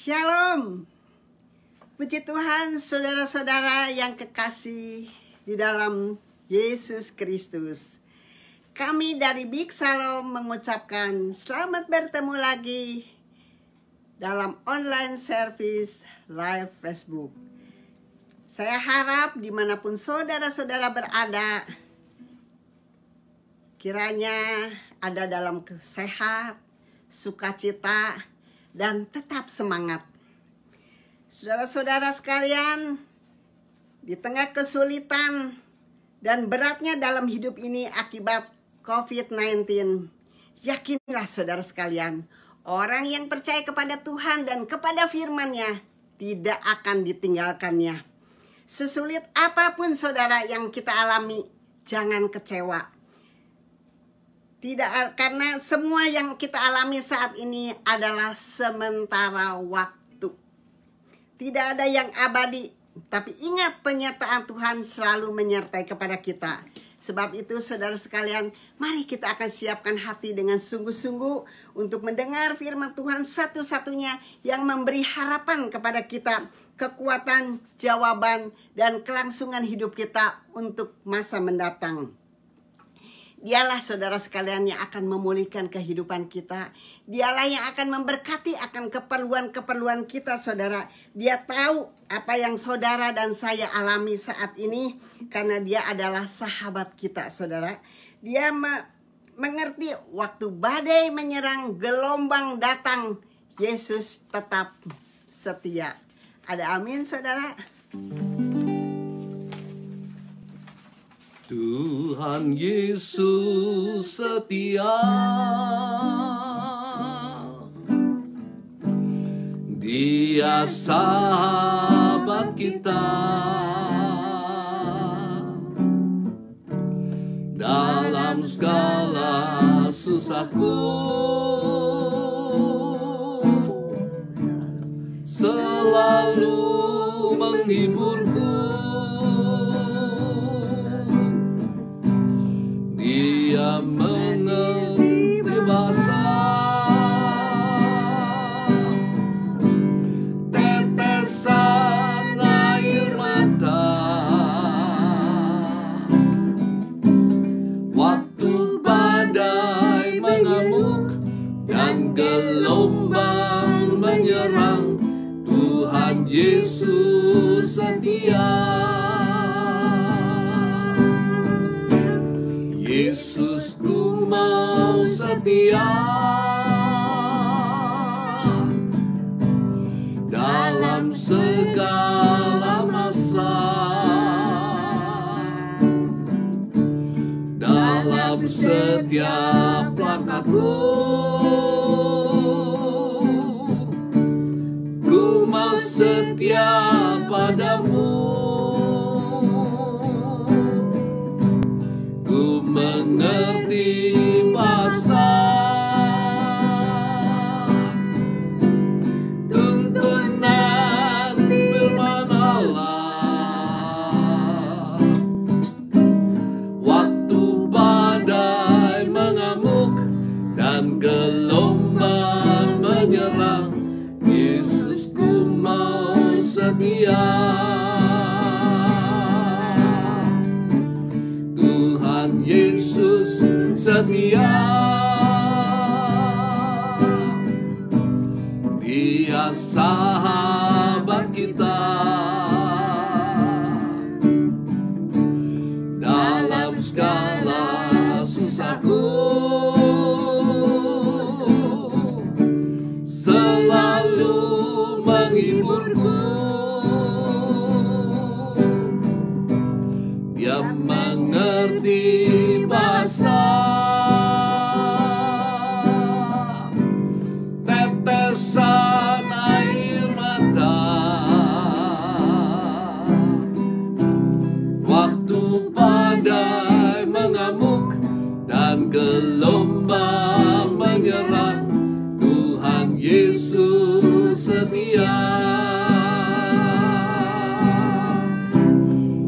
Shalom. Puji Tuhan, saudara-saudara yang kekasih di dalam Yesus Kristus. Kami dari Big Shalom mengucapkan selamat bertemu lagi dalam online service live Facebook. Saya harap dimanapun saudara-saudara berada, kiranya ada dalam sehat, sukacita, dan tetap semangat. Saudara-saudara sekalian, di tengah kesulitan dan beratnya dalam hidup ini akibat COVID-19, yakinlah saudara sekalian, orang yang percaya kepada Tuhan dan kepada firman-Nya tidak akan ditinggalkannya. Sesulit apapun saudara yang kita alami, jangan kecewa. Tidak, karena semua yang kita alami saat ini adalah sementara waktu. Tidak ada yang abadi, tapi ingat penyertaan Tuhan selalu menyertai kepada kita. Sebab itu saudara sekalian, mari kita akan siapkan hati dengan sungguh-sungguh untuk mendengar firman Tuhan satu-satunya yang memberi harapan kepada kita, kekuatan, jawaban, dan kelangsungan hidup kita untuk masa mendatang. Dialah saudara sekalian yang akan memulihkan kehidupan kita. Dialah yang akan memberkati akan keperluan-keperluan kita saudara. Dia tahu apa yang saudara dan saya alami saat ini. Karena dia adalah sahabat kita saudara. Dia mengerti waktu badai menyerang, gelombang datang, Yesus tetap setia. Ada amin saudara? Tuhan Yesus setia, Dia sahabat kita. Dalam segala susahku selalu menghiburku. Dia mengerti bahasa tetesan air mata waktu badai mengamuk dan gelombang menyerang. Tuhan Yesus setia. Yesusku mau setia dalam segala masa, dalam setiap langkahku, ku mau setia padamu. Mengerti bahasa tuntunan firman Allah. Waktu badai mengamuk dan gelombang menyerang, Yesusku mau setia. Yesus setia, Dia sahabat kita. Dalam segala susahku selalu menghiburku. Dia mengerti bahasa tetesan air mata waktu badai mengamuk dan gelombang menyerang. Tuhan Yesus setia.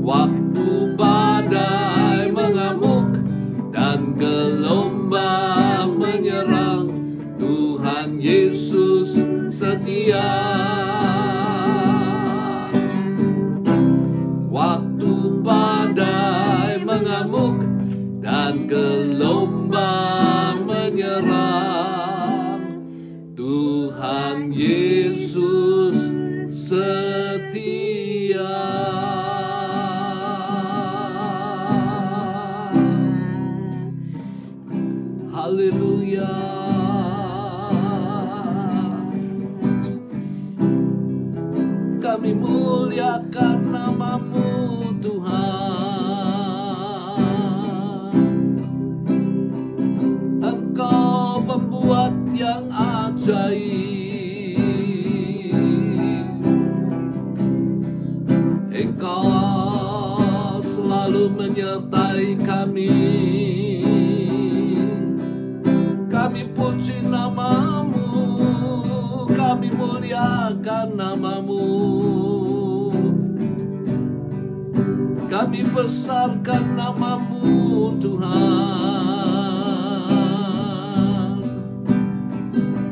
Waktu badai mengamuk dan gelombang menyerang, Tuhan Yesus setia. gelombang menyerang, Tuhan Yesus setia. Haleluya. Kami muliakan nama-Mu Tuhan. Engkau pembuat yang ajaib. Engkau selalu menyertai kami. Kami puji nama-Mu, kami muliakan nama-Mu. Kami besarkan nama-Mu Tuhan.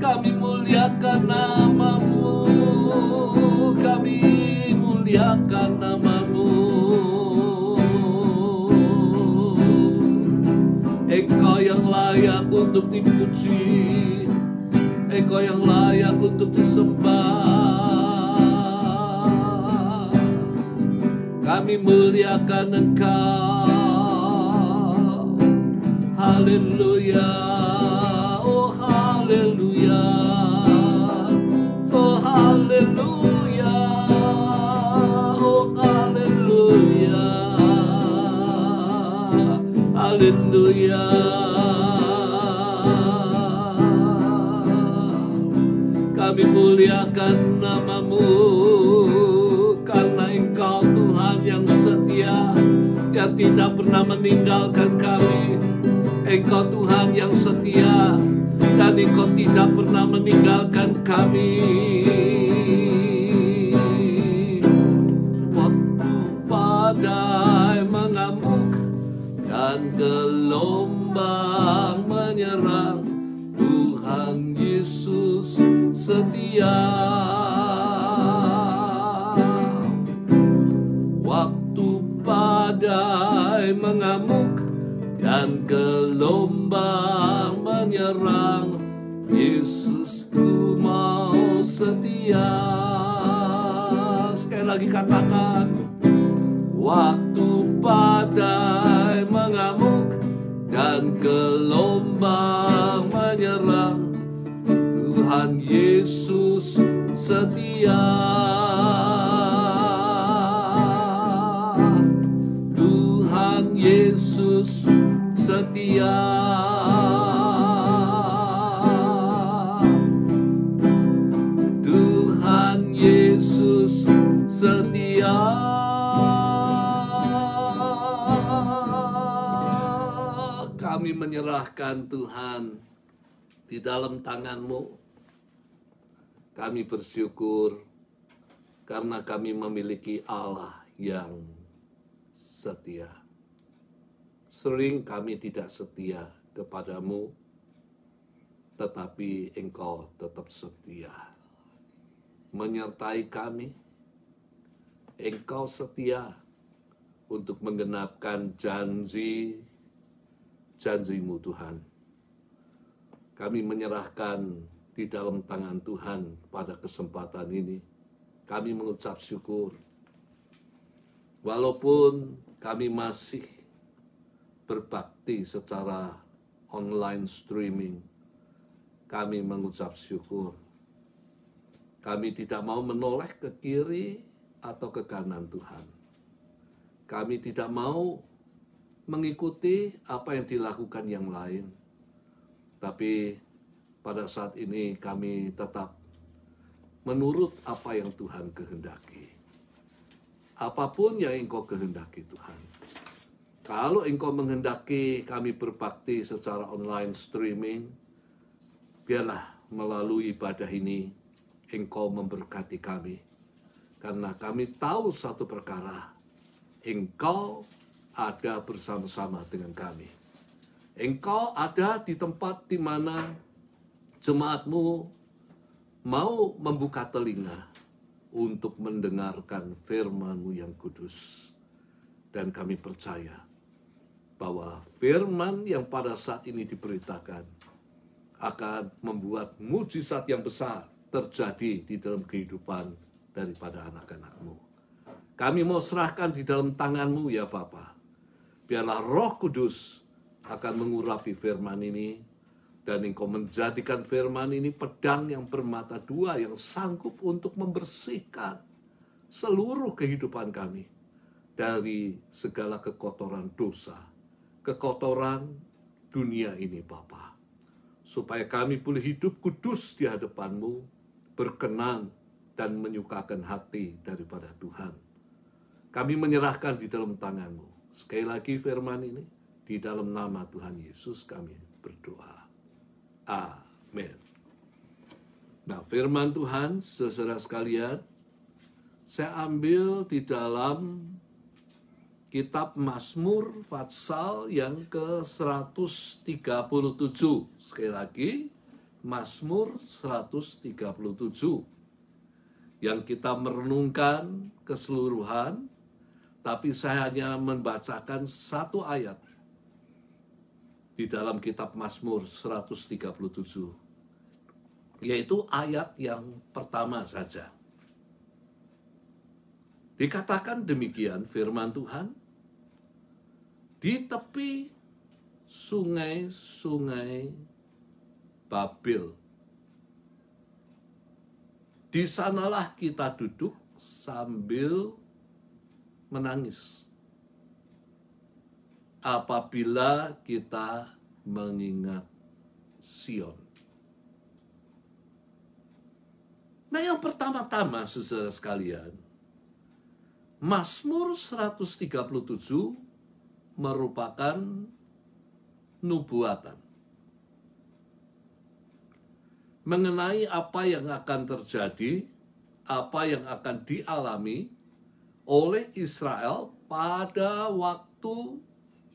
Kami muliakan nama-Mu, kami muliakan nama-Mu. Engkau yang layak untuk dipuji, Engkau yang layak untuk disembah. Kami muliakan Engkau. Haleluya, oh haleluya, oh haleluya, oh haleluya, haleluya. Kami muliakan nama-Mu, karena Engkau Tuhan yang setia, yang tidak pernah meninggalkan kami. Engkau Tuhan yang setia, dan Engkau tidak pernah meninggalkan kami. Waktu badai mengamuk dan gelombang menyerang, Tuhan Yesus setia. Waktu badai mengamuk dan gelombang menyerang, Yesusku mau setia. Sekali lagi katakan, waktu badai mengamuk dan gelombang menyerang, Tuhan Yesus setia. Tuhan Yesus setia. Tuhan Yesus setia. Kami menyerahkan Tuhan di dalam tangan-Mu. Kami bersyukur karena kami memiliki Allah yang setia. Sering kami tidak setia kepadamu, tetapi Engkau tetap setia menyertai kami. Engkau setia untuk menggenapkan janji-Mu Tuhan. Kami menyerahkan di dalam tangan Tuhan pada kesempatan ini. Kami mengucap syukur. Walaupun kami masih berbakti secara online streaming, kami mengucap syukur. Kami tidak mau menoleh ke kiri atau ke kanan Tuhan. Kami tidak mau mengikuti apa yang dilakukan yang lain. Tapi pada saat ini kami tetap menurut apa yang Tuhan kehendaki. Apapun yang Engkau kehendaki Tuhan. Kalau Engkau menghendaki kami berbakti secara online streaming, biarlah melalui ibadah ini Engkau memberkati kami. Karena kami tahu satu perkara, Engkau ada bersama-sama dengan kami. Engkau ada di tempat di mana jemaat-Mu mau membuka telinga untuk mendengarkan firman-Mu yang kudus. Dan kami percaya bahwa firman yang pada saat ini diberitakan akan membuat mujizat yang besar terjadi di dalam kehidupan daripada anak-anak-Mu. Kami mau serahkan di dalam tangan-Mu ya Bapa. Biarlah Roh Kudus akan mengurapi firman ini, dan Engkau menjadikan firman ini pedang yang bermata dua yang sanggup untuk membersihkan seluruh kehidupan kami dari segala kekotoran dosa, kekotoran dunia ini Bapa. Supaya kami boleh hidup kudus di hadapan-Mu, berkenan dan menyukakan hati daripada Tuhan. Kami menyerahkan di dalam tangan-Mu. Sekali lagi firman ini, di dalam nama Tuhan Yesus kami berdoa. Amin. Nah, firman Tuhan, saudara sekalian, saya ambil di dalam kitab Mazmur Fatsal yang ke-137. Sekali lagi, Mazmur 137. Yang kita merenungkan keseluruhan, tapi saya hanya membacakan satu ayat di dalam kitab Mazmur 137, yaitu ayat yang pertama saja. Dikatakan demikian firman Tuhan, di tepi sungai-sungai Babil, di sanalah kita duduk sambil menangis apabila kita mengingat Sion. Nah, yang pertama-tama saudara sekalian, Mazmur 137 merupakan nubuatan mengenai apa yang akan terjadi, apa yang akan dialami oleh Israel pada waktu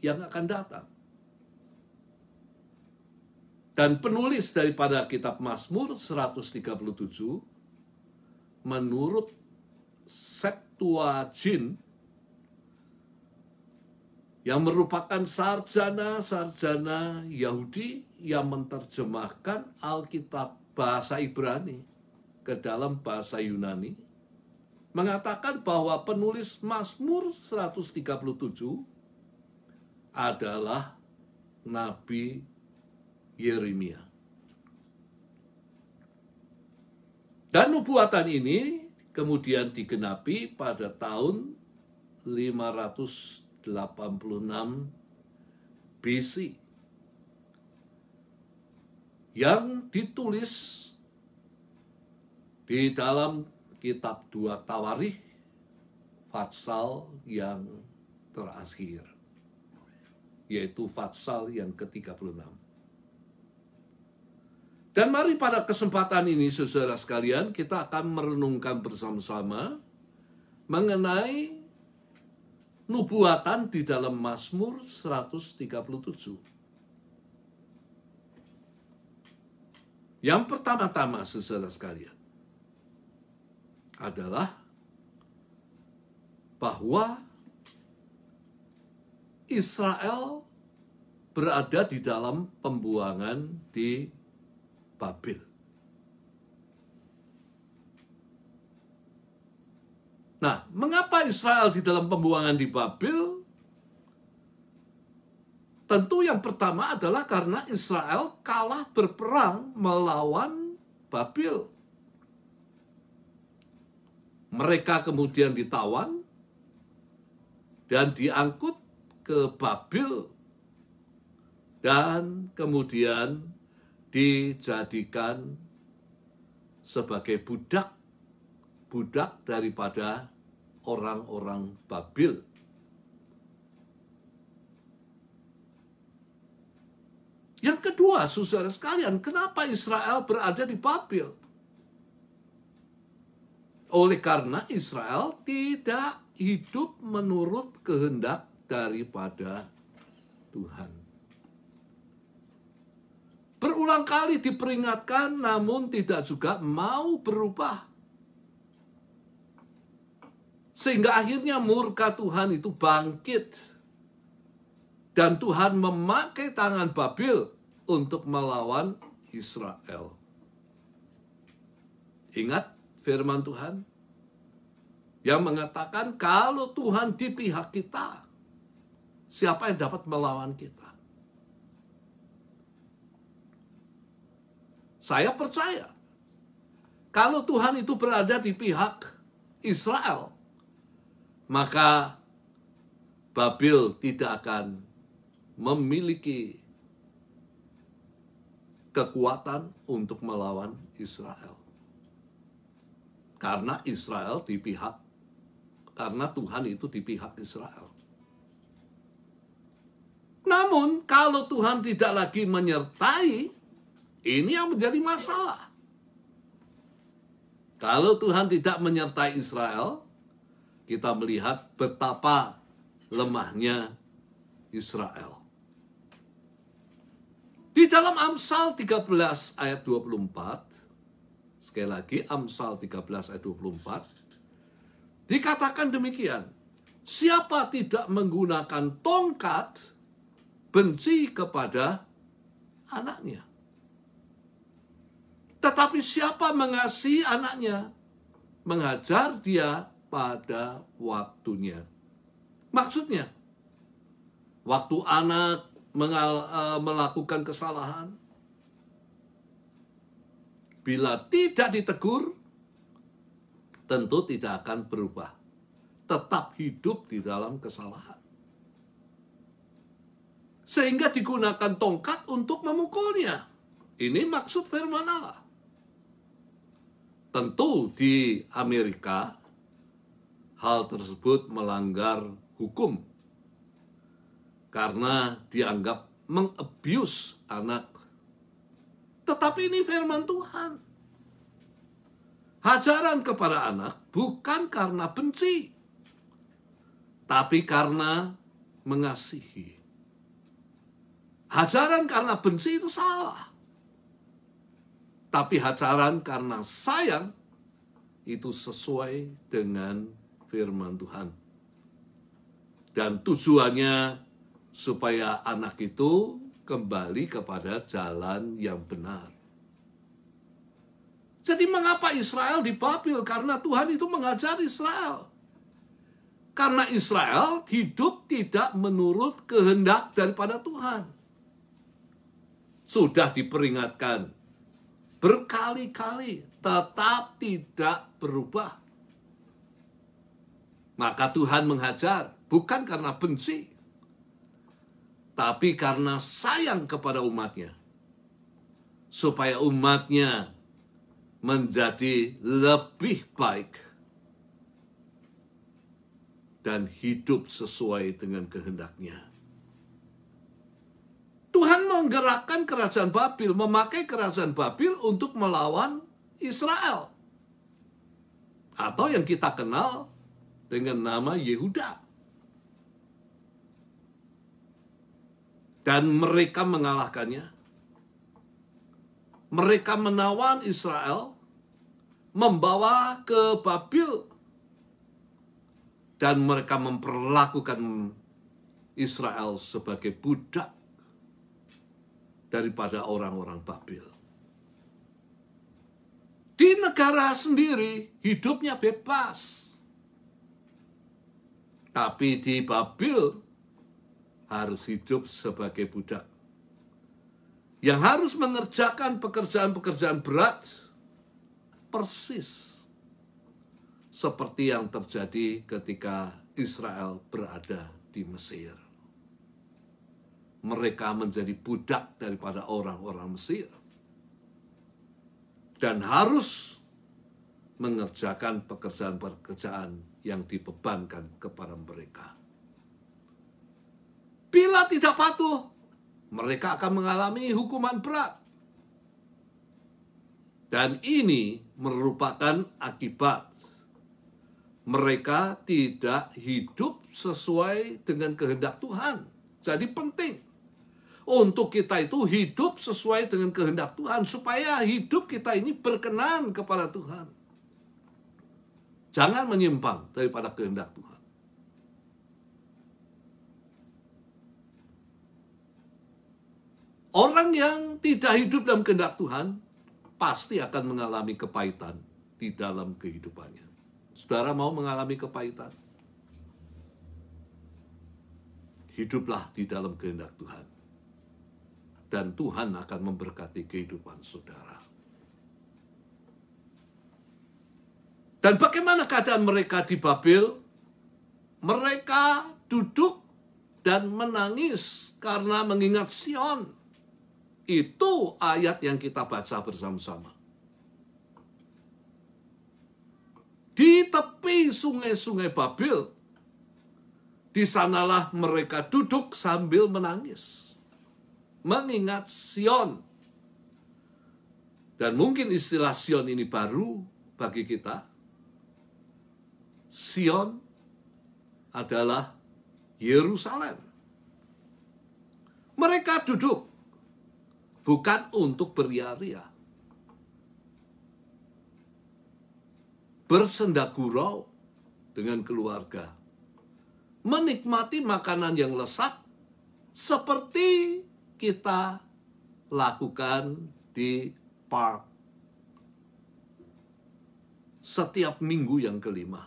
yang akan datang. Dan penulis daripada kitab Mazmur 137 menurut Septuagint yang merupakan sarjana-sarjana Yahudi yang menerjemahkan Alkitab bahasa Ibrani ke dalam bahasa Yunani, mengatakan bahwa penulis Mazmur 137 adalah Nabi Yeremia. Dan nubuatan ini kemudian digenapi pada tahun 586 BC yang ditulis di dalam kitab 2 Tawarikh Fatsal yang terakhir, yaitu Fatsal yang ke-36. Dan mari pada kesempatan ini saudara sekalian, kita akan merenungkan bersama-sama mengenai nubuatan di dalam Mazmur 137. Yang pertama-tama saudara sekalian adalah bahwa Israel berada di dalam pembuangan di Babil. Nah, mengapa Israel di dalam pembuangan di Babil? Tentu yang pertama adalah karena Israel kalah berperang melawan Babil. Mereka kemudian ditawan dan diangkut ke Babil dan kemudian dijadikan sebagai budak daripada orang-orang Babil. Yang kedua, saudara sekalian, kenapa Israel berada di Babil? Oleh karena Israel tidak hidup menurut kehendak daripada Tuhan. Berulang kali diperingatkan, namun tidak juga mau berubah. Sehingga akhirnya murka Tuhan itu bangkit Dan Tuhan memakai tangan Babil untuk melawan Israel. Ingat firman Tuhan yang mengatakan kalau Tuhan di pihak kita, siapa yang dapat melawan kita? Saya percaya kalau Tuhan itu berada di pihak Israel, maka Babil tidak akan memiliki kekuatan untuk melawan Israel. Karena Israel di pihak, karena Tuhan itu di pihak Israel. Namun kalau Tuhan tidak lagi menyertai, ini yang menjadi masalah. Kalau Tuhan tidak menyertai Israel, kita melihat betapa lemahnya Israel. Di dalam Amsal 13 ayat 24, sekali lagi Amsal 13 ayat 24, dikatakan demikian, siapa tidak menggunakan tongkat, benci kepada anaknya. Tetapi siapa mengasihi anaknya, mengajar dia pada waktunya. Maksudnya, waktu anak melakukan kesalahan, bila tidak ditegur, tentu tidak akan berubah. Tetap hidup di dalam kesalahan. Sehingga digunakan tongkat untuk memukulnya. Ini maksud firman Allah. Tentu di Amerika, hal tersebut melanggar hukum. Karena dianggap mengabuse anak. Tetapi ini firman Tuhan. Hajaran kepada anak bukan karena benci, tapi karena mengasihi. Hajaran karena benci itu salah. Tapi hajaran karena sayang itu sesuai dengan firman Tuhan. Dan tujuannya supaya anak itu kembali kepada jalan yang benar. Jadi mengapa Israel di Babil? Karena Tuhan itu mengajar Israel. Karena Israel hidup tidak menurut kehendak daripada Tuhan. Sudah diperingatkan berkali-kali, tetap tidak berubah. Maka Tuhan menghajar, bukan karena benci, tapi karena sayang kepada umatnya. Supaya umatnya menjadi lebih baik dan hidup sesuai dengan kehendaknya. Tuhan menggerakkan kerajaan Babil, memakai kerajaan Babil untuk melawan Israel. Atau yang kita kenal dengan nama Yehuda. Dan mereka mengalahkannya. Mereka menawan Israel, membawa ke Babil. Dan mereka memperlakukan Israel sebagai budak daripada orang-orang Babil. Di negara sendiri hidupnya bebas. Tapi di Babil harus hidup sebagai budak. Yang harus mengerjakan pekerjaan-pekerjaan berat persis seperti yang terjadi ketika Israel berada di Mesir. Mereka menjadi budak daripada orang-orang Mesir. Dan harus mengerjakan pekerjaan-pekerjaan yang dibebankan kepada mereka. Bila tidak patuh, mereka akan mengalami hukuman berat. Dan ini merupakan akibat mereka tidak hidup sesuai dengan kehendak Tuhan. Jadi penting untuk kita itu hidup sesuai dengan kehendak Tuhan, supaya hidup kita ini berkenan kepada Tuhan. Jangan menyimpang daripada kehendak Tuhan. Orang yang tidak hidup dalam kehendak Tuhan pasti akan mengalami kepahitan di dalam kehidupannya. Saudara mau mengalami kepahitan? Hiduplah di dalam kehendak Tuhan. Dan Tuhan akan memberkati kehidupan saudara. Dan bagaimana keadaan mereka di Babel? Mereka duduk dan menangis karena mengingat Sion. Itu ayat yang kita baca bersama-sama. Di tepi sungai-sungai Babel, di sanalah mereka duduk sambil menangis, mengingat Sion. Dan mungkin istilah Sion ini baru bagi kita. Sion adalah Yerusalem. Mereka duduk bukan untuk beria-ria, bersenda gurau dengan keluarga, menikmati makanan yang lezat seperti kita lakukan di park setiap minggu yang kelima.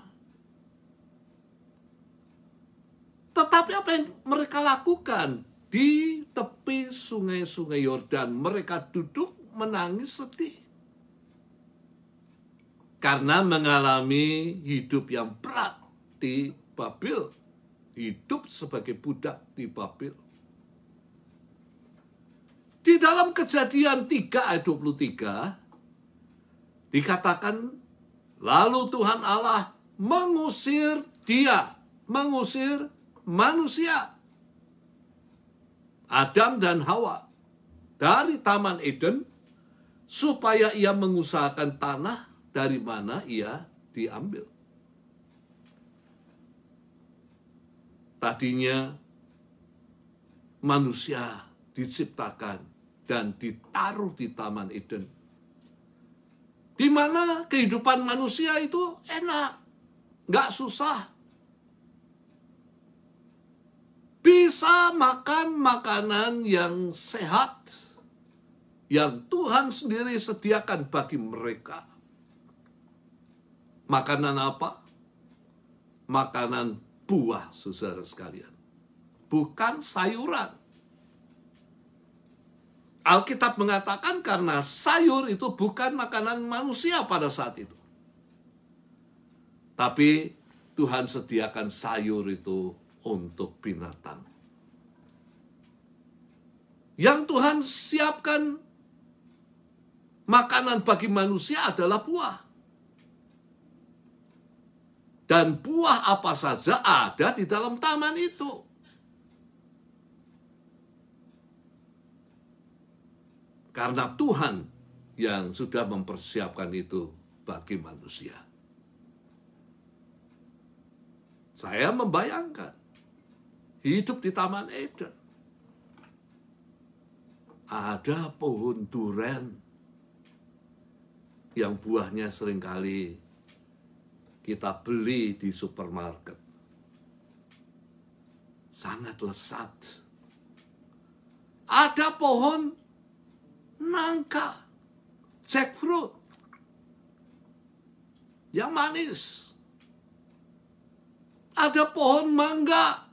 Tetapi apa yang mereka lakukan di tepi sungai-sungai Yordan? Mereka duduk menangis sedih karena mengalami hidup yang berat di Babel, hidup sebagai budak di Babel. Di dalam Kejadian 3 ayat 23 dikatakan, lalu Tuhan Allah mengusir manusia, Adam dan Hawa, dari Taman Eden, supaya ia mengusahakan tanah dari mana ia diambil. Tadinya manusia diciptakan dan ditaruh di Taman Eden, di mana kehidupan manusia itu enak, nggak susah. Bisa makan makanan yang sehat, yang Tuhan sendiri sediakan bagi mereka. Makanan apa? Makanan buah, saudara sekalian. Bukan sayuran. Alkitab mengatakan karena sayur itu bukan makanan manusia pada saat itu. Tapi Tuhan sediakan sayur itu untuk binatang. Yang Tuhan siapkan makanan bagi manusia adalah buah. Dan buah apa saja ada di dalam taman itu. Karena Tuhan yang sudah mempersiapkan itu bagi manusia. Saya membayangkan hidup di Taman Eden. Ada pohon duren yang buahnya seringkali kita beli di supermarket. Sangat lezat. Ada pohon nangka, jackfruit, yang manis. Ada pohon mangga,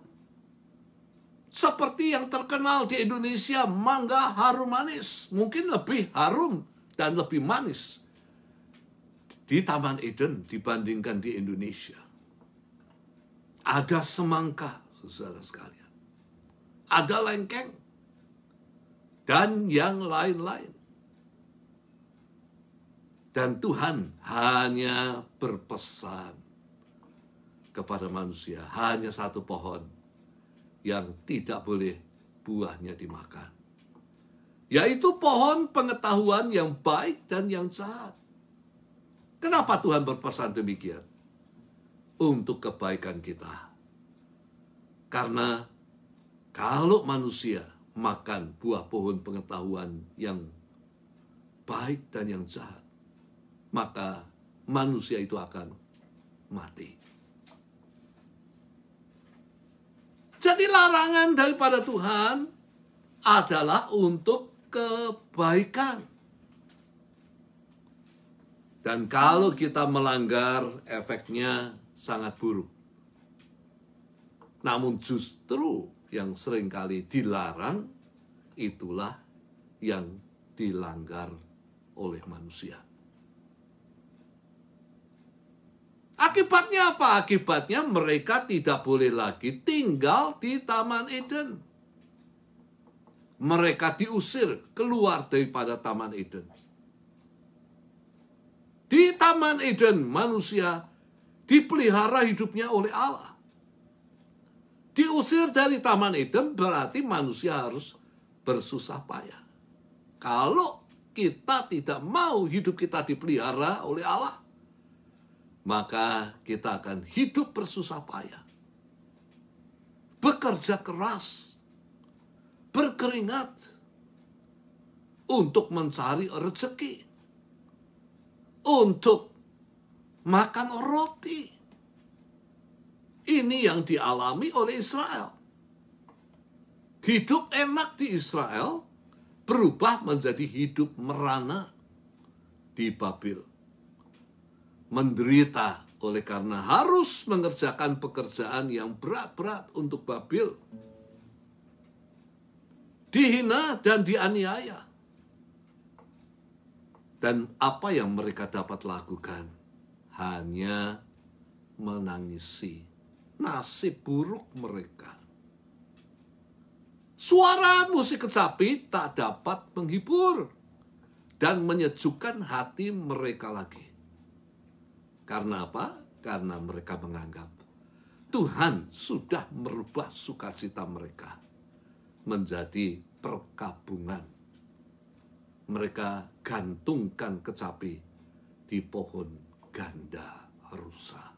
seperti yang terkenal di Indonesia, mangga harum manis. Mungkin lebih harum dan lebih manis di Taman Eden dibandingkan di Indonesia. Ada semangka, saudara sekalian. Ada lengkeng. Dan yang lain-lain. Dan Tuhan hanya berpesan kepada manusia. Hanya satu pohon yang tidak boleh buahnya dimakan. Yaitu pohon pengetahuan yang baik dan yang jahat. Kenapa Tuhan berpesan demikian? Untuk kebaikan kita. Karena kalau manusia makan buah pohon pengetahuan yang baik dan yang jahat, maka manusia itu akan mati. Jadi larangan daripada Tuhan adalah untuk kebaikan. Dan kalau kita melanggar, efeknya sangat buruk. Namun justru yang seringkali dilarang, itulah yang dilanggar oleh manusia. Akibatnya apa? Akibatnya mereka tidak boleh lagi tinggal di Taman Eden. Mereka diusir keluar daripada Taman Eden. Di Taman Eden, manusia dipelihara hidupnya oleh Allah. Diusir dari Taman Eden berarti manusia harus bersusah payah. Kalau kita tidak mau hidup kita dipelihara oleh Allah, maka kita akan hidup bersusah payah. Bekerja keras, berkeringat untuk mencari rezeki, untuk makan roti. Ini yang dialami oleh Israel. Hidup enak di Israel berubah menjadi hidup merana di Babel. Menderita oleh karena harus mengerjakan pekerjaan yang berat-berat untuk Babel. Dihina dan dianiaya. Dan apa yang mereka dapat lakukan? Hanya menangisi nasib buruk mereka. Suara musik kecapi tak dapat menghibur dan menyejukkan hati mereka lagi. Karena apa? Karena mereka menganggap Tuhan sudah merubah sukacita mereka menjadi perkabungan. Mereka gantungkan kecapi di pohon ganda rusa.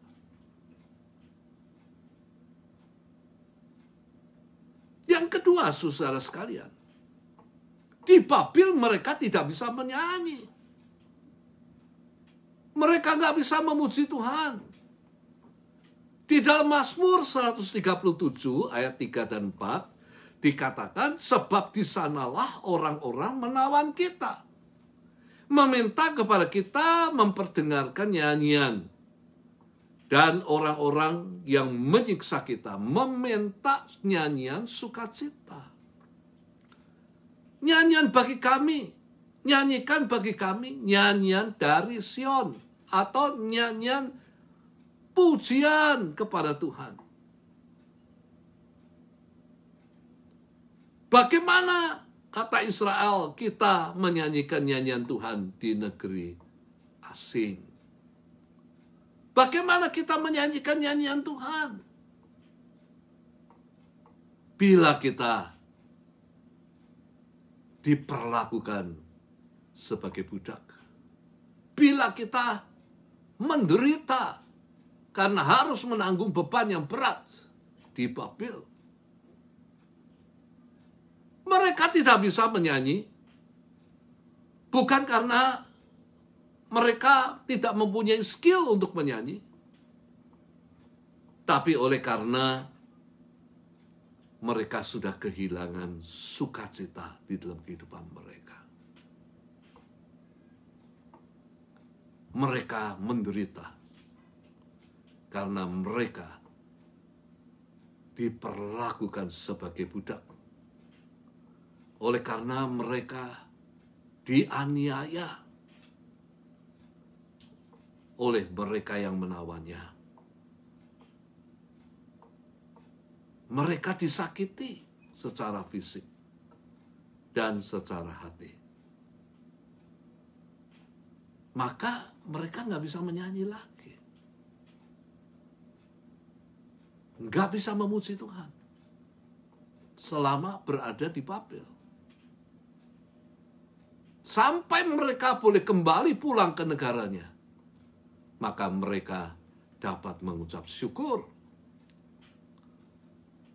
Yang kedua, saudara sekalian, di Babel mereka tidak bisa menyanyi. Mereka nggak bisa memuji Tuhan. Di dalam Mazmur 137 ayat 3 dan 4 dikatakan, sebab di sanalah orang-orang menawan kita, meminta kepada kita memperdengarkan nyanyian. Dan orang-orang yang menyiksa kita meminta nyanyian sukacita. Nyanyian bagi kami, nyanyikan bagi kami nyanyian dari Sion, atau nyanyian pujian kepada Tuhan. Bagaimana, kata Israel, kita menyanyikan nyanyian Tuhan di negeri asing? Bagaimana kita menyanyikan nyanyian Tuhan? Bila kita diperlakukan sebagai budak. Bila kita menderita karena harus menanggung beban yang berat di Babel. Mereka tidak bisa menyanyi. Bukan karena mereka tidak mempunyai skill untuk menyanyi. Tapi oleh karena mereka sudah kehilangan sukacita di dalam kehidupan mereka. Mereka menderita karena mereka diperlakukan sebagai budak. Oleh karena mereka dianiaya oleh mereka yang menawannya. Mereka disakiti secara fisik dan secara hati. Maka mereka nggak bisa menyanyi lagi. Nggak bisa memuji Tuhan selama berada di Babel. Sampai mereka boleh kembali pulang ke negaranya, maka mereka dapat mengucap syukur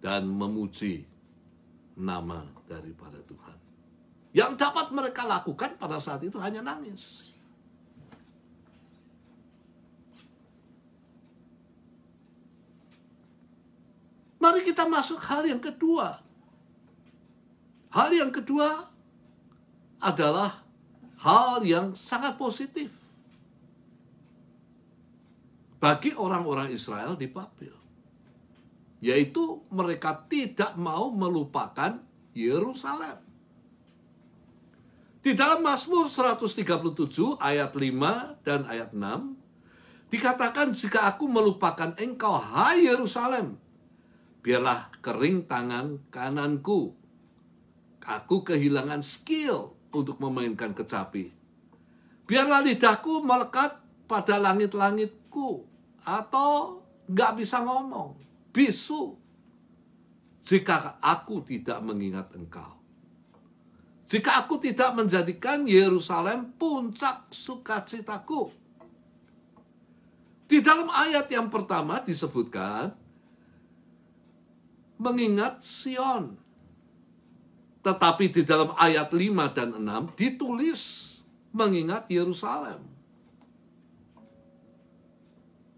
dan memuji nama daripada Tuhan. Yang dapat mereka lakukan pada saat itu hanya nangis. Mari kita masuk hal yang kedua. Hal yang kedua, adalah hal yang sangat positif bagi orang-orang Israel di Babel, yaitu mereka tidak mau melupakan Yerusalem. Di dalam Mazmur 137 ayat 5 dan ayat 6 dikatakan, jika aku melupakan engkau, hai Yerusalem, biarlah kering tangan kananku. Aku kehilangan skill untuk memainkan kecapi. Biarlah lidahku melekat pada langit-langitku, atau nggak bisa ngomong, bisu, jika aku tidak mengingat engkau. Jika aku tidak menjadikan Yerusalem puncak sukacitaku. Di dalam ayat yang pertama disebutkan, mengingat Sion. Tetapi di dalam ayat 5 dan 6 ditulis mengingat Yerusalem.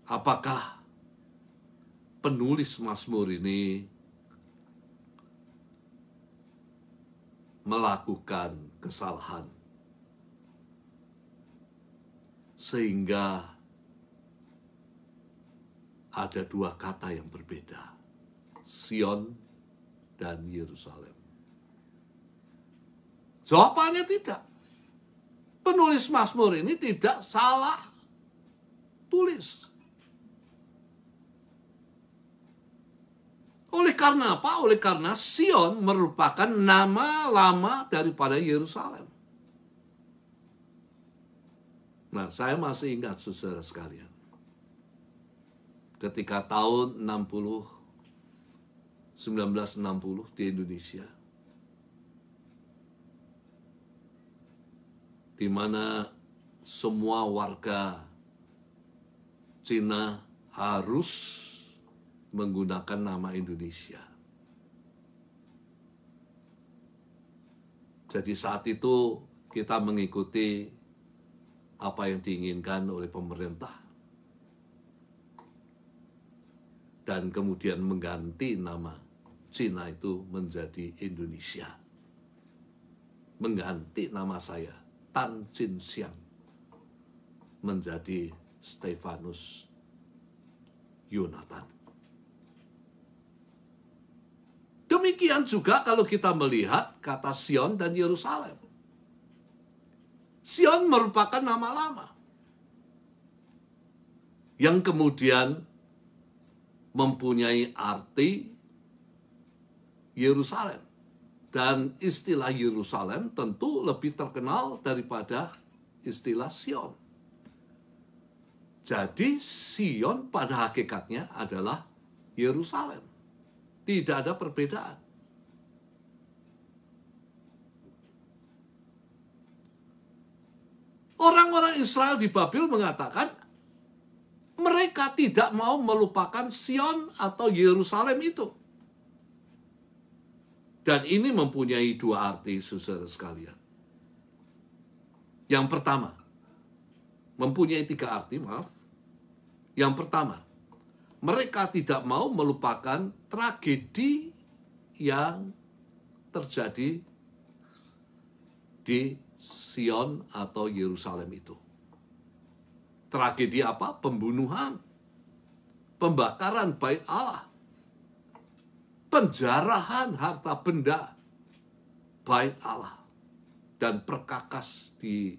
Apakah penulis Mazmur ini melakukan kesalahan sehingga ada dua kata yang berbeda, Sion dan Yerusalem? Jawabannya tidak. Penulis Mazmur ini tidak salah tulis. Oleh karena apa? Oleh karena Sion merupakan nama lama daripada Yerusalem. Nah, saya masih ingat, saudara sekalian, ketika tahun 1960 di Indonesia, di mana semua warga Cina harus menggunakan nama Indonesia. Jadi saat itu kita mengikuti apa yang diinginkan oleh pemerintah, dan kemudian mengganti nama Cina itu menjadi Indonesia. Mengganti nama saya, Tan Chin Siang, menjadi Stefanus Yonatan. Demikian juga kalau kita melihat kata Sion dan Yerusalem. Sion merupakan nama lama yang kemudian mempunyai arti Yerusalem. Dan istilah Yerusalem tentu lebih terkenal daripada istilah Sion. Jadi Sion pada hakikatnya adalah Yerusalem. Tidak ada perbedaan. Orang-orang Israel di Babel mengatakan mereka tidak mau melupakan Sion atau Yerusalem itu. Dan ini mempunyai dua arti, saudara sekalian. Yang pertama, mempunyai tiga arti, maaf. Yang pertama, mereka tidak mau melupakan tragedi yang terjadi di Sion atau Yerusalem itu. Tragedi apa? Pembunuhan, pembakaran bait Allah, penjarahan harta benda bait Allah, dan perkakas di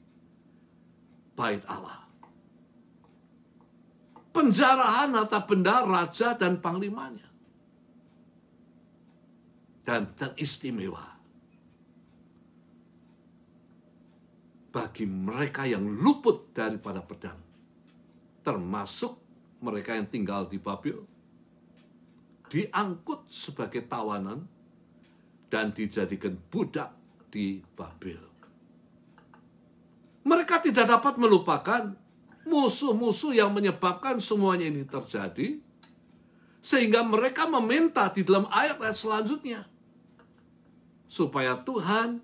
bait Allah. Penjarahan harta benda raja dan panglimanya. Dan teristimewa bagi mereka yang luput daripada pedang, termasuk mereka yang tinggal di Babel, diangkut sebagai tawanan dan dijadikan budak di Babel. Mereka tidak dapat melupakan musuh-musuh yang menyebabkan semuanya ini terjadi, sehingga mereka meminta di dalam ayat-ayat selanjutnya supaya Tuhan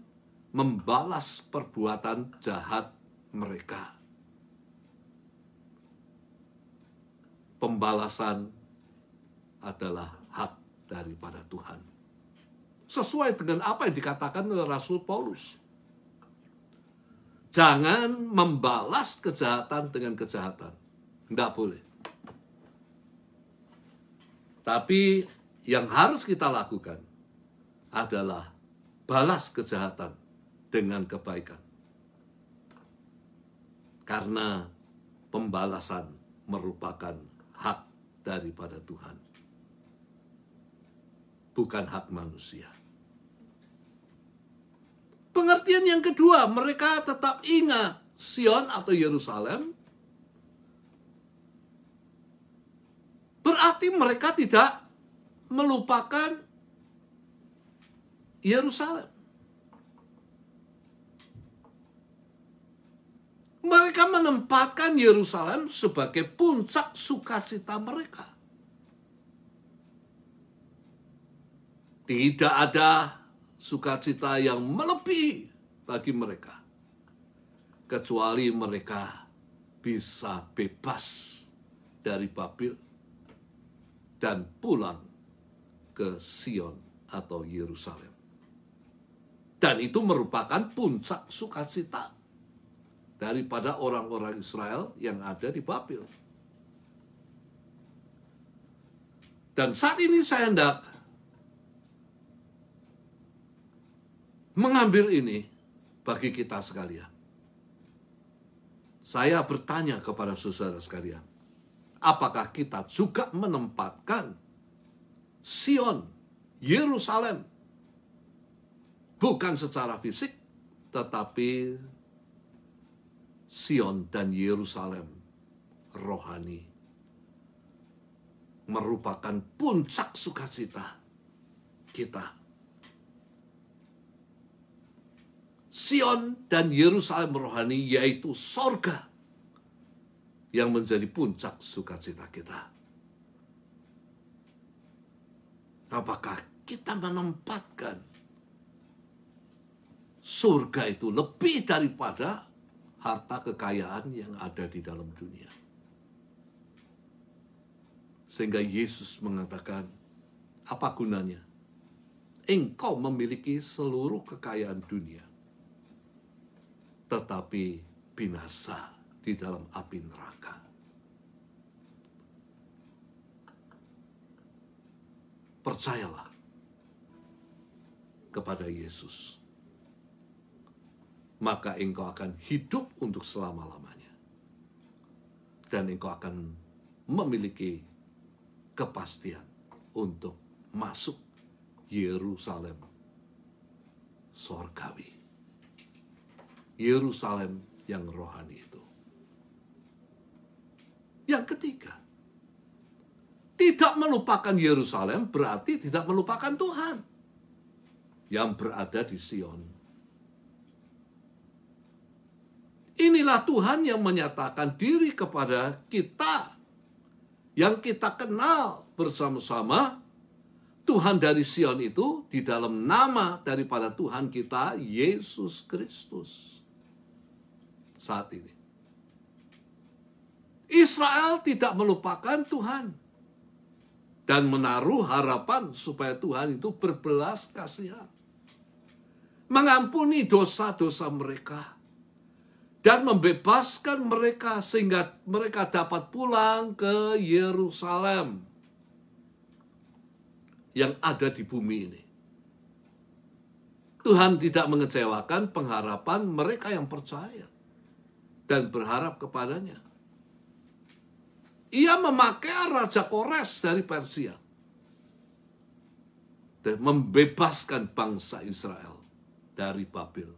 membalas perbuatan jahat mereka. Pembalasan adalah hak daripada Tuhan. Sesuai dengan apa yang dikatakan oleh Rasul Paulus. Jangan membalas kejahatan dengan kejahatan. Tidak boleh. Tapi yang harus kita lakukan adalah balas kejahatan dengan kebaikan. Karena pembalasan merupakan hak daripada Tuhan. Bukan hak manusia. Pengertian yang kedua, mereka tetap ingat Sion atau Yerusalem. Berarti mereka tidak melupakan Yerusalem. Mereka menempatkan Yerusalem sebagai puncak sukacita mereka. Tidak ada sukacita yang melebihi bagi mereka, kecuali mereka bisa bebas dari Babil dan pulang ke Sion atau Yerusalem. Dan itu merupakan puncak sukacita daripada orang-orang Israel yang ada di Babil. Dan saat ini saya hendak mengambil ini bagi kita sekalian. Saya bertanya kepada saudara sekalian, apakah kita juga menempatkan Sion, Yerusalem, bukan secara fisik, tetapi Sion dan Yerusalem rohani merupakan puncak sukacita kita. Sion dan Yerusalem rohani yaitu sorga yang menjadi puncak sukacita kita. Apakah kita menempatkan surga itu lebih daripada harta kekayaan yang ada di dalam dunia? Sehingga Yesus mengatakan, apa gunanya engkau memiliki seluruh kekayaan dunia, tetapi binasa di dalam api neraka? Percayalah kepada Yesus, maka engkau akan hidup untuk selama-lamanya. Dan engkau akan memiliki kepastian untuk masuk Yerusalem sorgawi. Yerusalem yang rohani itu. Yang ketiga, tidak melupakan Yerusalem berarti tidak melupakan Tuhan yang berada di Sion. Inilah Tuhan yang menyatakan diri kepada kita, yang kita kenal bersama-sama. Tuhan dari Sion itu di dalam nama daripada Tuhan kita, Yesus Kristus. Saat ini Israel tidak melupakan Tuhan dan menaruh harapan supaya Tuhan itu berbelas kasihan, mengampuni dosa-dosa mereka, dan membebaskan mereka sehingga mereka dapat pulang ke Yerusalem yang ada di bumi ini. Tuhan tidak mengecewakan pengharapan mereka yang percaya dan berharap kepadanya. Ia memakai Raja Kores dari Persia dan membebaskan bangsa Israel dari Babil,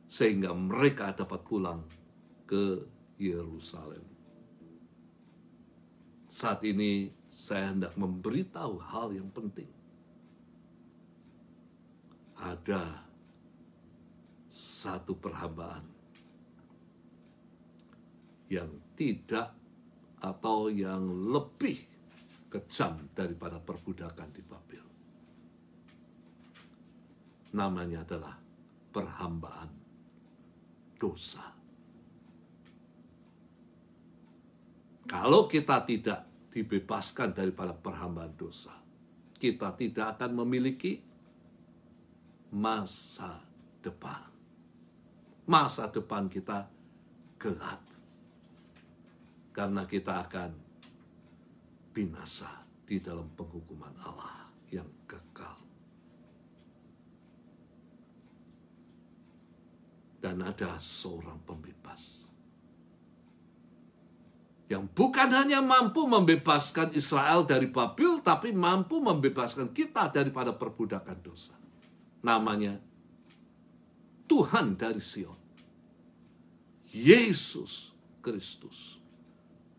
sehingga mereka dapat pulang ke Yerusalem. Saat ini saya hendak memberitahu hal yang penting. Ada satu perhambaan yang tidak atau yang lebih kejam daripada perbudakan di Babil. Namanya adalah perhambaan dosa. Kalau kita tidak dibebaskan daripada perhambaan dosa, kita tidak akan memiliki masa depan. masa depan kita gelap. Karena kita akan binasa di dalam penghukuman Allah yang kekal. Dan ada seorang pembebas yang bukan hanya mampu membebaskan Israel dari Babil, tapi mampu membebaskan kita daripada perbudakan dosa. Namanya Tuhan dari Sion, Yesus Kristus,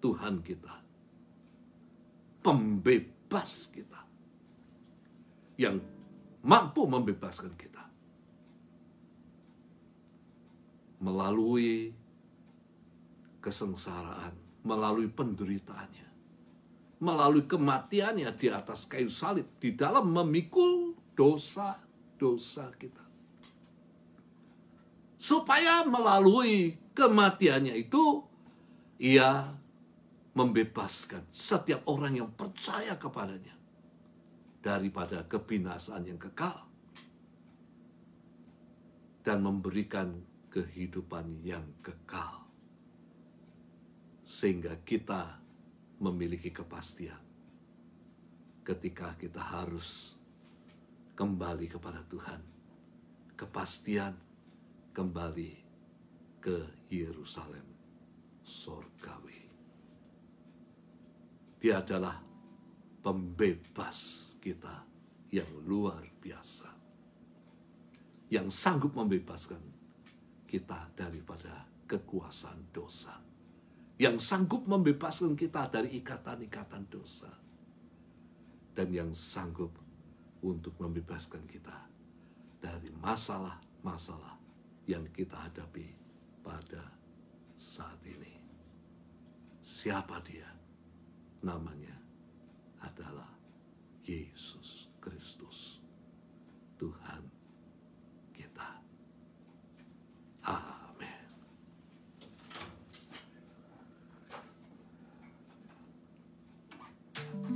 Tuhan kita, pembebas kita, yang mampu membebaskan kita melalui kesengsaraan, melalui penderitaannya, melalui kematiannya di atas kayu salib, di dalam memikul dosa-dosa kita. Supaya melalui kematiannya itu, ia membebaskan setiap orang yang percaya kepadanya daripada kebinasaan yang kekal dan memberikan kehidupan yang kekal, sehingga kita memiliki kepastian ketika kita harus kembali kepada Tuhan, kepastian kembali ke Yerusalem sorgawi. Dia adalah pembebas kita yang luar biasa, yang sanggup membebaskan kita daripada kekuasaan dosa, yang sanggup membebaskan kita dari ikatan-ikatan dosa, dan yang sanggup untuk membebaskan kita dari masalah-masalah yang kita hadapi pada saat ini. Siapa dia? Namanya adalah Yesus Kristus, Tuhan kita. Amin.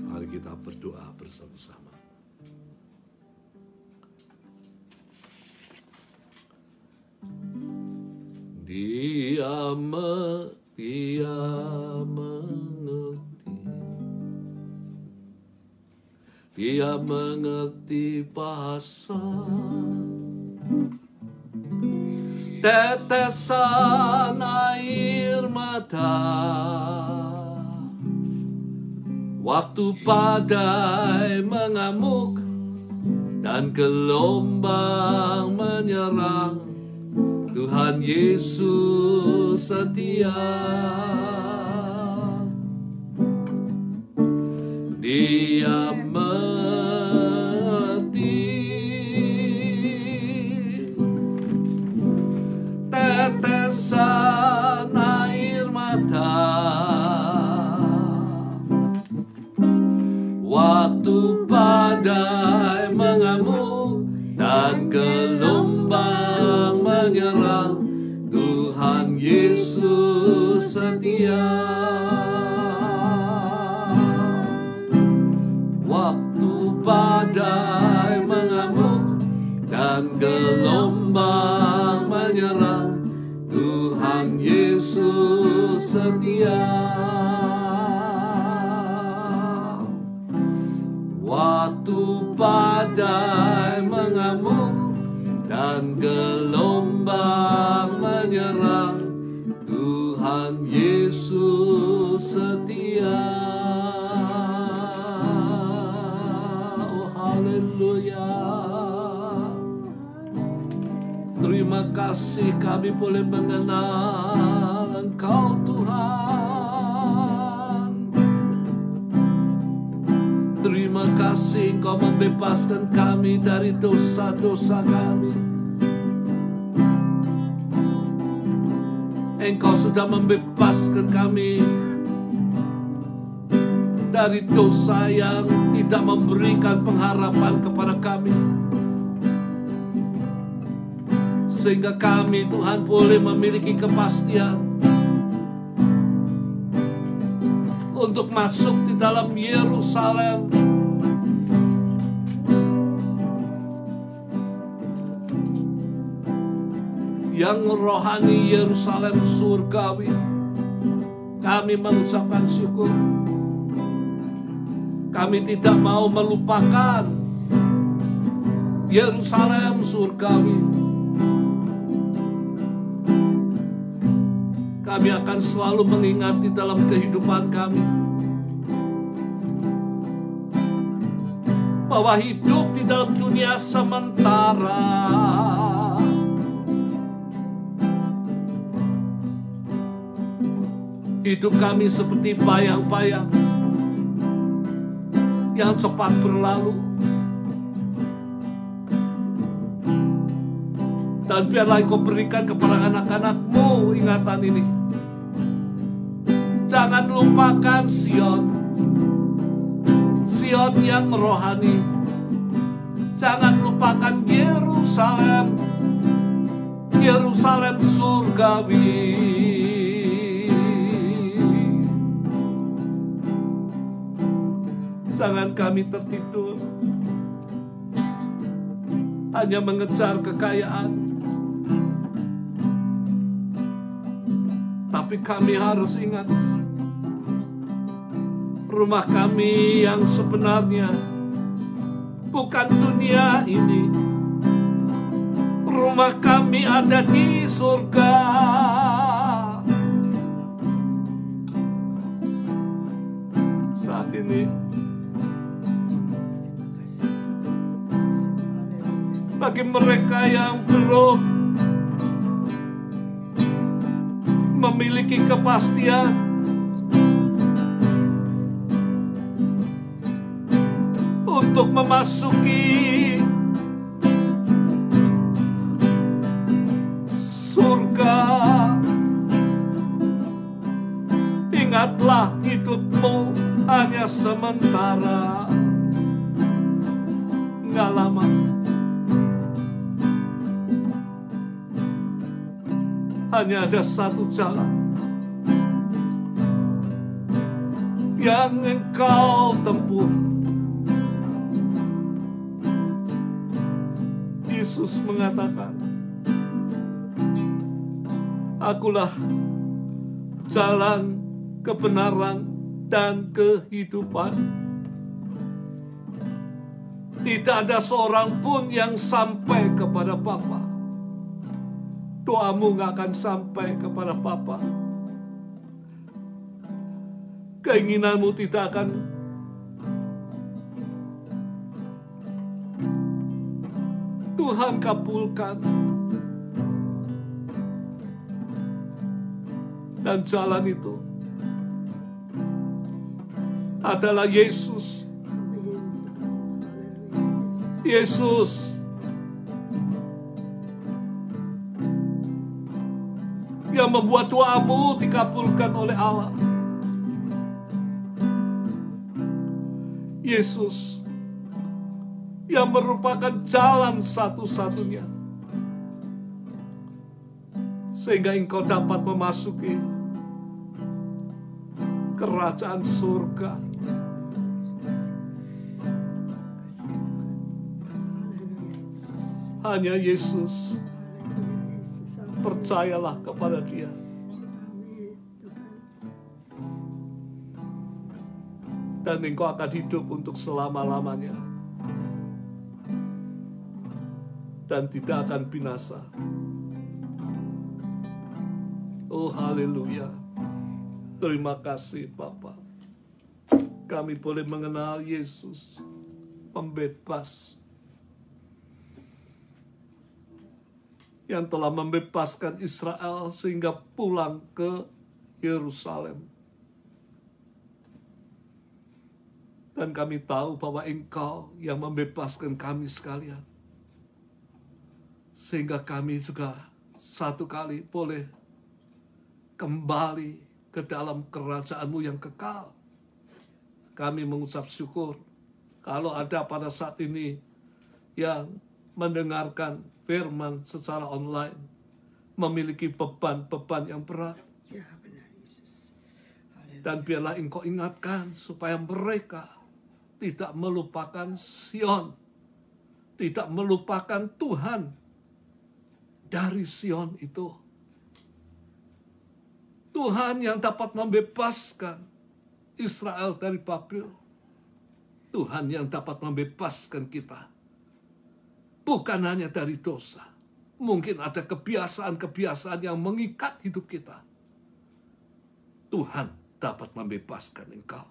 Mari kita berdoa bersama-sama. Dia mengerti. Dia mengerti bahasa tetesan air mata, waktu badai mengamuk dan gelombang menyerang, Tuhan Yesus setia. Dia tetesan air mata, waktu badai mengamuk dan gelombang menyerang, Tuhan Yesus setia. Waktu badai mengamuk dan gelombang menyerang, Tuhan Yesus setia. Waktu badai mengamuk dan gelombang menyerang, Tuhan Yesus setia. Oh haleluya. Terima kasih kami boleh mengenal Engkau Tuhan. Terima kasih Engkau membebaskan kami dari dosa-dosa kami. Engkau sudah membebaskan kami dari dosa yang tidak memberikan pengharapan kepada kami, sehingga kami Tuhan boleh memiliki kepastian untuk masuk di dalam Yerusalem. yang rohani Yerusalem surgawi. Kami mengucapkan syukur. Kami tidak mau melupakan Yerusalem surgawi. Kami akan selalu mengingat di dalam kehidupan kami bahwa hidup di dalam dunia sementara. Hidup kami seperti bayang-bayang yang cepat berlalu. Dan biarlah Engkau berikan kepada anak-anak-Mu ingatan ini. Jangan lupakan Sion, Sion yang rohani. Jangan lupakan Yerusalem, Yerusalem surgawi. Jangan kami tertidur hanya mengejar kekayaan, tapi kami harus ingat rumah kami yang sebenarnya bukan dunia ini. Rumah kami ada di surga. Saat ini bagi mereka yang belum memiliki kepastian, untuk memasuki surga, ingatlah hidupmu hanya sementara, nggak lama. Hanya ada satu jalan yang engkau tempuh. Yesus mengatakan, Akulah jalan, kebenaran, dan kehidupan. Tidak ada seorang pun yang sampai kepada Bapa. Doamu gak akan sampai kepada Bapa. Keinginanmu tidak akan Tuhan kabulkan. Dan jalan itu adalah Yesus. Yesus yang membuat doamu dikabulkan oleh Allah. Yesus yang merupakan jalan satu-satunya sehingga engkau dapat memasuki kerajaan surga. Hanya Yesus. Percayalah kepada Dia. Dan engkau akan hidup untuk selama-lamanya. Dan tidak akan binasa. Oh haleluya. Terima kasih Bapa. Kami boleh mengenal Yesus pembebas yang telah membebaskan Israel sehingga pulang ke Yerusalem. Dan kami tahu bahwa Engkau yang membebaskan kami sekalian. Sehingga kami juga satu kali boleh kembali ke dalam kerajaan-Mu yang kekal. Kami mengucap syukur kalau ada pada saat ini yang mendengarkan firman secara online, memiliki beban-beban yang berat. Ya, benar, Yesus. Dan biarlah Engkau ingatkan supaya mereka tidak melupakan Sion, tidak melupakan Tuhan, dari Sion itu. Tuhan yang dapat membebaskan Israel dari Babel. Tuhan yang dapat membebaskan kita. Bukan hanya dari dosa. Mungkin ada kebiasaan-kebiasaan yang mengikat hidup kita. Tuhan dapat membebaskan engkau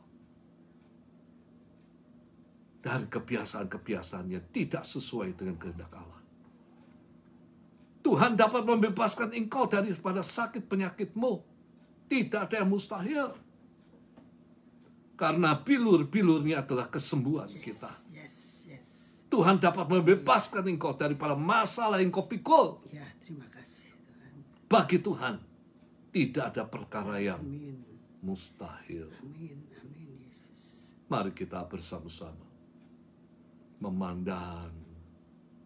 dari kebiasaan-kebiasaan yang tidak sesuai dengan kehendak Allah. Tuhan dapat membebaskan engkau daripada sakit penyakitmu. Tidak ada yang mustahil. Karena bilur-bilurnya adalah kesembuhan kita. Tuhan dapat membebaskan engkau daripada masalah yang kau pikul. Ya, terima kasih Tuhan. Bagi Tuhan, tidak ada perkara yang Amin. mustahil. Amin. Amin, Yesus. Mari kita bersama-sama memandang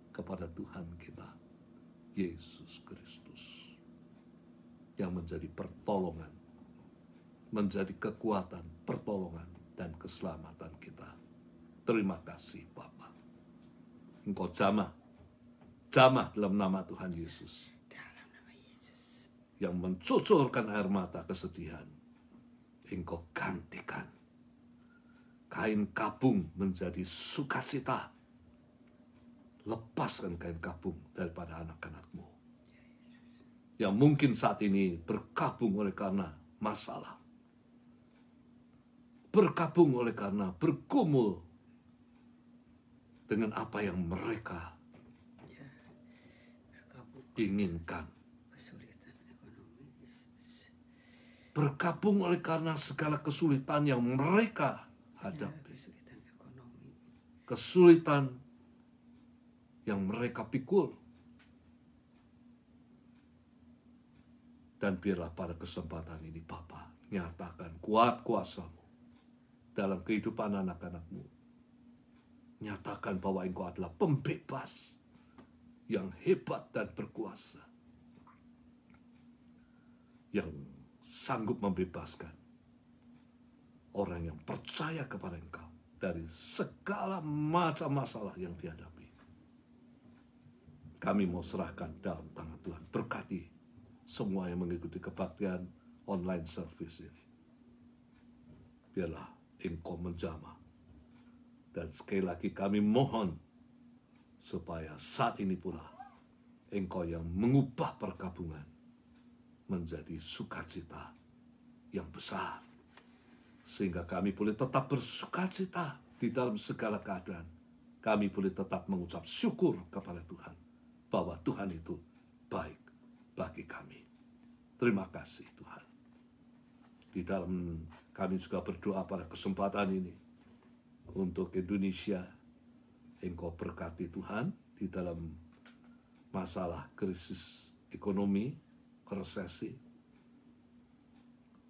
kepada Tuhan kita, Yesus Kristus, yang menjadi pertolongan, menjadi kekuatan, pertolongan, dan keselamatan kita. Terima kasih Bapa. Engkau jamah dalam nama Tuhan Yesus, Dalam nama Yesus. yang mencucurkan air mata kesedihan. Engkau gantikan kain kabung menjadi sukacita. Lepaskan kain kabung daripada anak-anak-Mu yang mungkin saat ini berkabung oleh karena masalah, berkabung oleh karena bergumul dengan apa yang mereka Berkabung inginkan, kesulitan ekonomi, Yesus. berkabung oleh karena segala kesulitan yang mereka Ya, hadapi, kesulitan ekonomi. kesulitan yang mereka pikul. Dan biarlah pada kesempatan ini Bapa, nyatakan kuat kuasa-Mu dalam kehidupan anak-anak-Mu. Nyatakan bahwa Engkau adalah pembebas yang hebat dan berkuasa, yang sanggup membebaskan orang yang percaya kepada Engkau dari segala macam masalah yang dihadapi. Kami mau serahkan dalam tangan Tuhan. Berkati semua yang mengikuti kebaktian online service ini. Biarlah Engkau menjamah. Dan sekali lagi kami mohon supaya saat ini pula Engkau yang mengubah perkabungan menjadi sukacita yang besar. Sehingga kami boleh tetap bersukacita di dalam segala keadaan. Kami boleh tetap mengucap syukur kepada Tuhan bahwa Tuhan itu baik bagi kami. Terima kasih Tuhan. Di dalam kami juga berdoa pada kesempatan ini untuk Indonesia. Engkau berkati Tuhan di dalam masalah krisis ekonomi, resesi.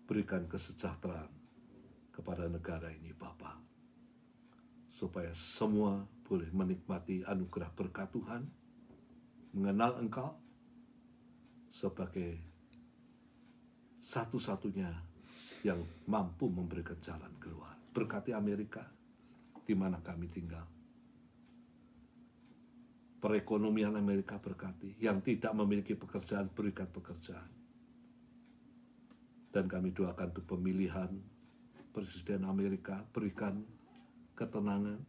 Berikan kesejahteraan kepada negara ini Bapa, supaya semua boleh menikmati anugerah berkat Tuhan, mengenal Engkau sebagai satu-satunya yang mampu memberikan jalan keluar. Berkati Amerika di mana kami tinggal. Perekonomian Amerika berkati. Yang tidak memiliki pekerjaan, berikan pekerjaan. Dan kami doakan untuk pemilihan Presiden Amerika, berikan ketenangan.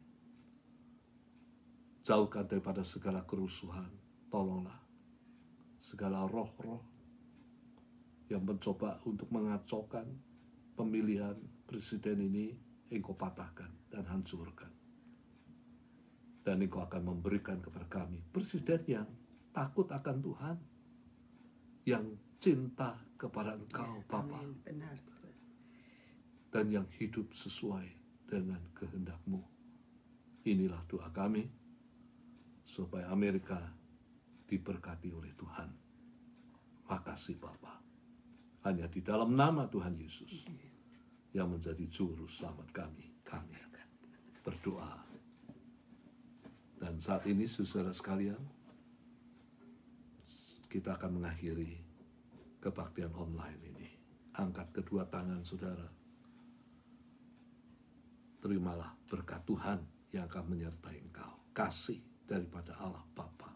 Jauhkan daripada segala kerusuhan. Tolonglah segala roh-roh yang mencoba untuk mengacaukan pemilihan presiden ini, Engkau patahkan dan hancurkan. Dan Engkau akan memberikan kepada kami presiden yang takut akan Tuhan, yang cinta kepada Engkau Bapa, Benar. dan yang hidup sesuai dengan kehendak-Mu. Inilah doa kami, supaya Amerika diberkati oleh Tuhan. Makasih Bapa. Hanya di dalam nama Tuhan Yesus yang menjadi juru selamat kami berdoa. Dan saat ini saudara sekalian, kita akan mengakhiri kebaktian online ini. Angkat kedua tangan saudara. Terimalah berkat Tuhan yang akan menyertai engkau. Kasih daripada Allah Bapa,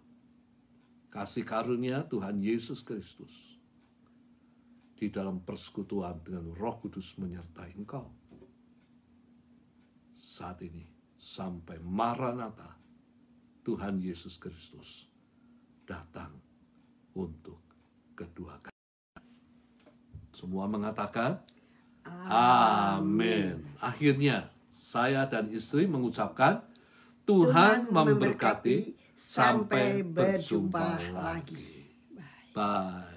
kasih karunia Tuhan Yesus Kristus di dalam persekutuan dengan Roh Kudus menyertai engkau saat ini sampai Maranatha, Tuhan Yesus Kristus datang untuk kedua kali. Semua mengatakan amin. Akhirnya saya dan istri mengucapkan Tuhan memberkati sampai berjumpa lagi. Bye.